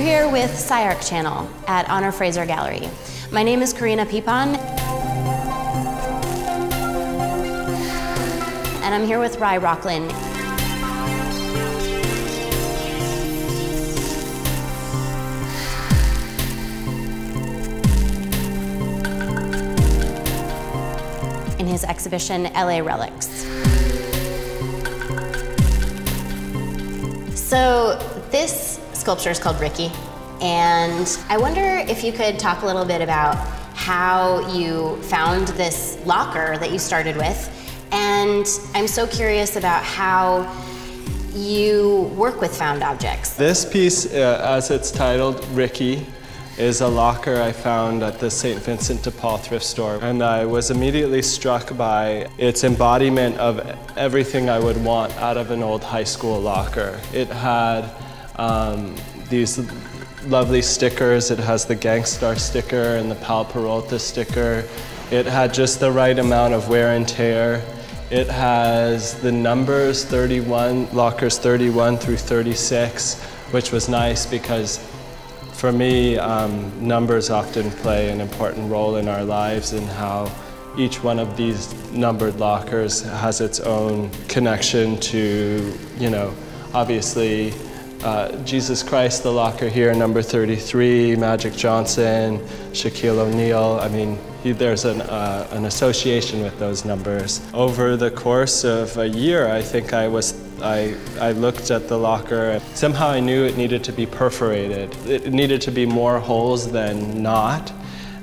here with SCI-Arc channel at Honor Fraser Gallery. My name is Corrina Peipon, and I'm here with Rocklen. In his exhibition, LA Relics. So this sculpture is called Ricky, and I wonder if you could talk a little bit about how you found this locker that you started with, and I'm so curious about how you work with found objects. This piece, as it's titled, Ricky, is a locker I found at the St. Vincent de Paul thrift store, and I was immediately struck by its embodiment of everything I would want out of an old high school locker. It had these lovely stickers. It has the Gangstar sticker and the Pal Peralta sticker. It had just the right amount of wear and tear. It has the numbers 31, lockers 31 through 36, which was nice because for me, numbers often play an important role in our lives, and how each one of these numbered lockers has its own connection to, obviously Jesus Christ, the locker here, number 33, Magic Johnson, Shaquille O'Neal. I mean, there's an association with those numbers. Over the course of a year, I think I looked at the locker, and somehow I knew it needed to be perforated. It needed to be more holes than not.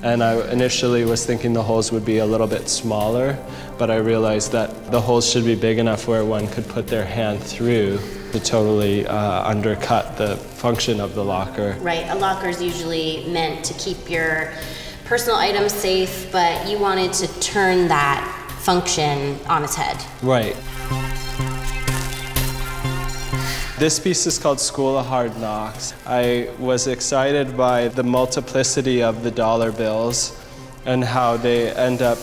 And I initially was thinking the holes would be a little bit smaller, but I realized that the holes should be big enough where one could put their hand through to totally undercut the function of the locker. Right, a locker is usually meant to keep your personal items safe, but you wanted to turn that function on its head. Right. This piece is called School of Hard Knocks. I was excited by the multiplicity of the dollar bills and how they end up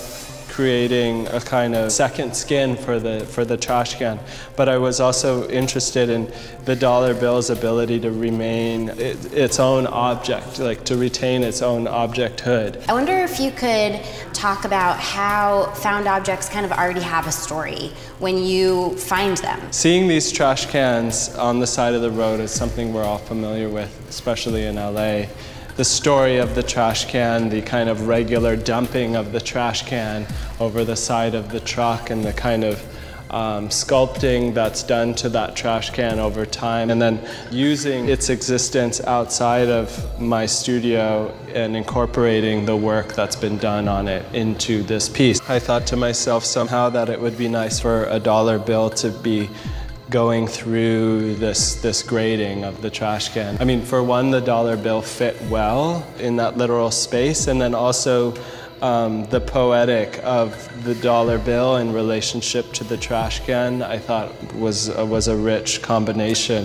creating a kind of second skin for the trash can. But I was also interested in the dollar bill's ability to remain its own object, like to retain its own objecthood. I wonder if you could talk about how found objects kind of already have a story when you find them. Seeing these trash cans on the side of the road is something we're all familiar with, especially in LA. The story of the trash can, the kind of regular dumping of the trash can over the side of the truck, and the kind of sculpting that's done to that trash can over time, and then using its existence outside of my studio and incorporating the work that's been done on it into this piece. I thought to myself somehow that it would be nice for a dollar bill to be going through this grading of the trash can. I mean, for one, the dollar bill fit well in that literal space, and then also the poetic of the dollar bill in relationship to the trash can, I thought was a rich combination.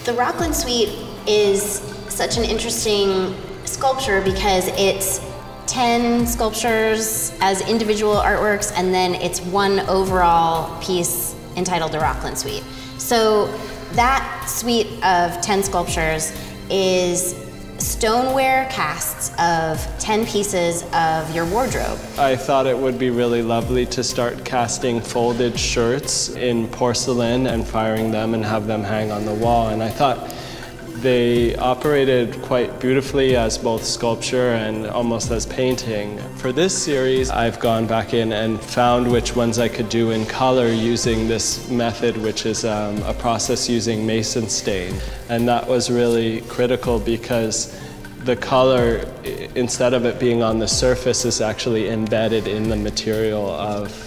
The Rocklen suite is such an interesting sculpture because it's 10 sculptures as individual artworks, and then it's one overall piece entitled the Rocklen Suite. So that suite of 10 sculptures is stoneware casts of 10 pieces of your wardrobe. I thought it would be really lovely to start casting folded shirts in porcelain and firing them and have them hang on the wall, and I thought they operated quite beautifully as both sculpture and almost as painting. For this series, I've gone back in and found which ones I could do in color using this method, which is a process using mason stain. And that was really critical because the color, instead of it being on the surface, is actually embedded in the material of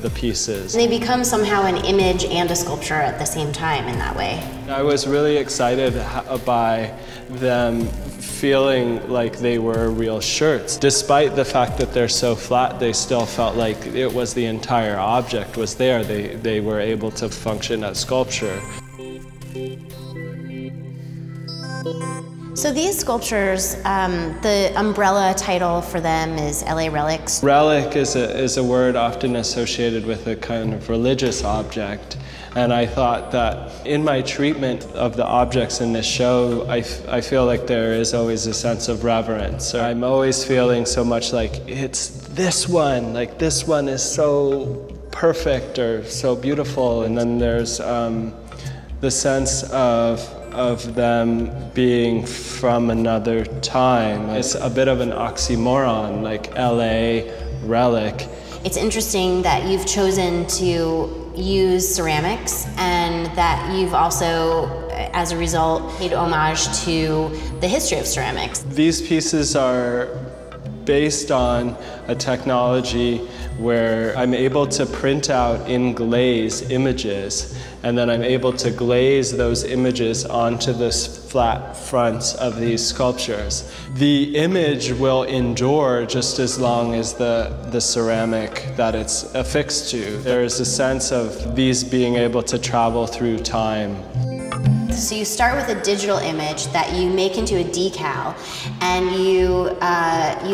the pieces. They become somehow an image and a sculpture at the same time in that way. I was really excited by them feeling like they were real shirts. Despite the fact that they're so flat, they still felt like it was the entire object was there. They were able to function as sculpture. So these sculptures, the umbrella title for them is LA Relics. Relic is a word often associated with a kind of religious object. And I thought that in my treatment of the objects in this show, I feel like there is always a sense of reverence. I'm always feeling so much like, it's this one, like this one is so perfect or so beautiful. And then there's the sense of them being from another time. It's a bit of an oxymoron, like LA, Relic. It's interesting that you've chosen to use ceramics and that you've also, as a result, paid homage to the history of ceramics. These pieces are based on a technology where I'm able to print out in glaze images, and then I'm able to glaze those images onto the flat fronts of these sculptures. The image will endure just as long as the ceramic that it's affixed to. There's a sense of these being able to travel through time. So you start with a digital image that you make into a decal, and you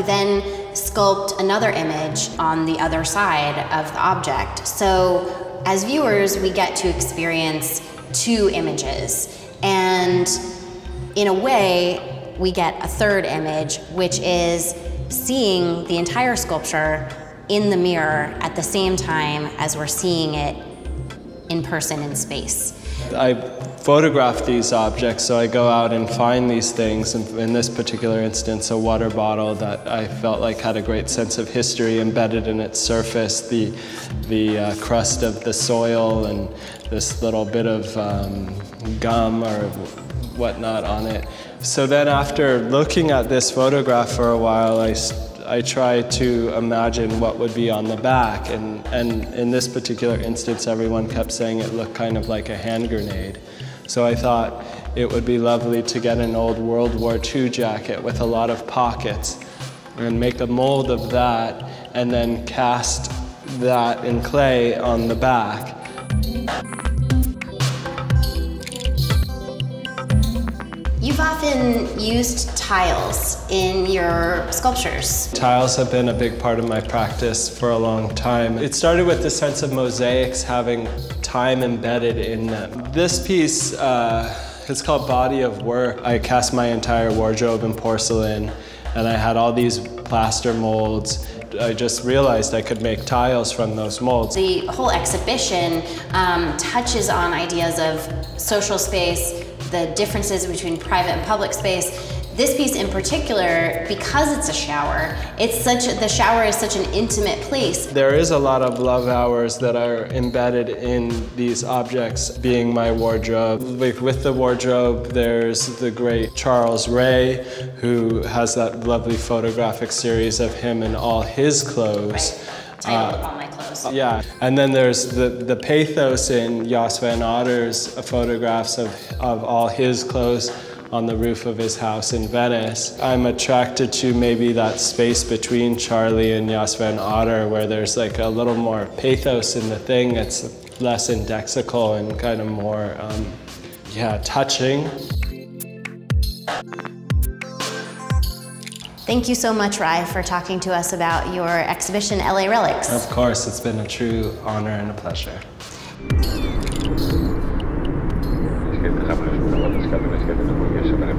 then sculpt another image on the other side of the object. So as viewers, we get to experience two images, and in a way, we get a third image, which is seeing the entire sculpture in the mirror at the same time as we're seeing it in person in space. I photograph these objects, so I go out and find these things. And in this particular instance, a water bottle that I felt like had a great sense of history embedded in its surface, the crust of the soil and this little bit of gum or whatnot on it. So then after looking at this photograph for a while, I tried to imagine what would be on the back, and in this particular instance, everyone kept saying it looked kind of like a hand grenade. So I thought it would be lovely to get an old World War II jacket with a lot of pockets and make a mold of that and then cast that in clay on the back. You've often used tiles in your sculptures. Tiles have been a big part of my practice for a long time. It started with the sense of mosaics having time embedded in them. This piece, it's called Body of Work. I cast my entire wardrobe in porcelain, and I had all these plaster molds. I just realized I could make tiles from those molds. The whole exhibition touches on ideas of social space, the differences between private and public space. This piece in particular, because it's a shower, the shower is such an intimate place. There is a lot of love hours that are embedded in these objects, being my wardrobe. Like with the wardrobe, there's the great Charles Ray, who has that lovely photographic series of him in all his clothes. Right. Titled All My Clothes. Yeah, and then there's the pathos in Jos van Otter's photographs of all his clothes on the roof of his house in Venice. I'm attracted to maybe that space between Charlie and Jos van Otter, where there's like a little more pathos in the thing. It's less indexical and kind of more, touching. Thank you so much, Rai, for talking to us about your exhibition, LA Relics. Of course, it's been a true honor and a pleasure. Es que dejamos las preguntas que a veces que tenemos que saber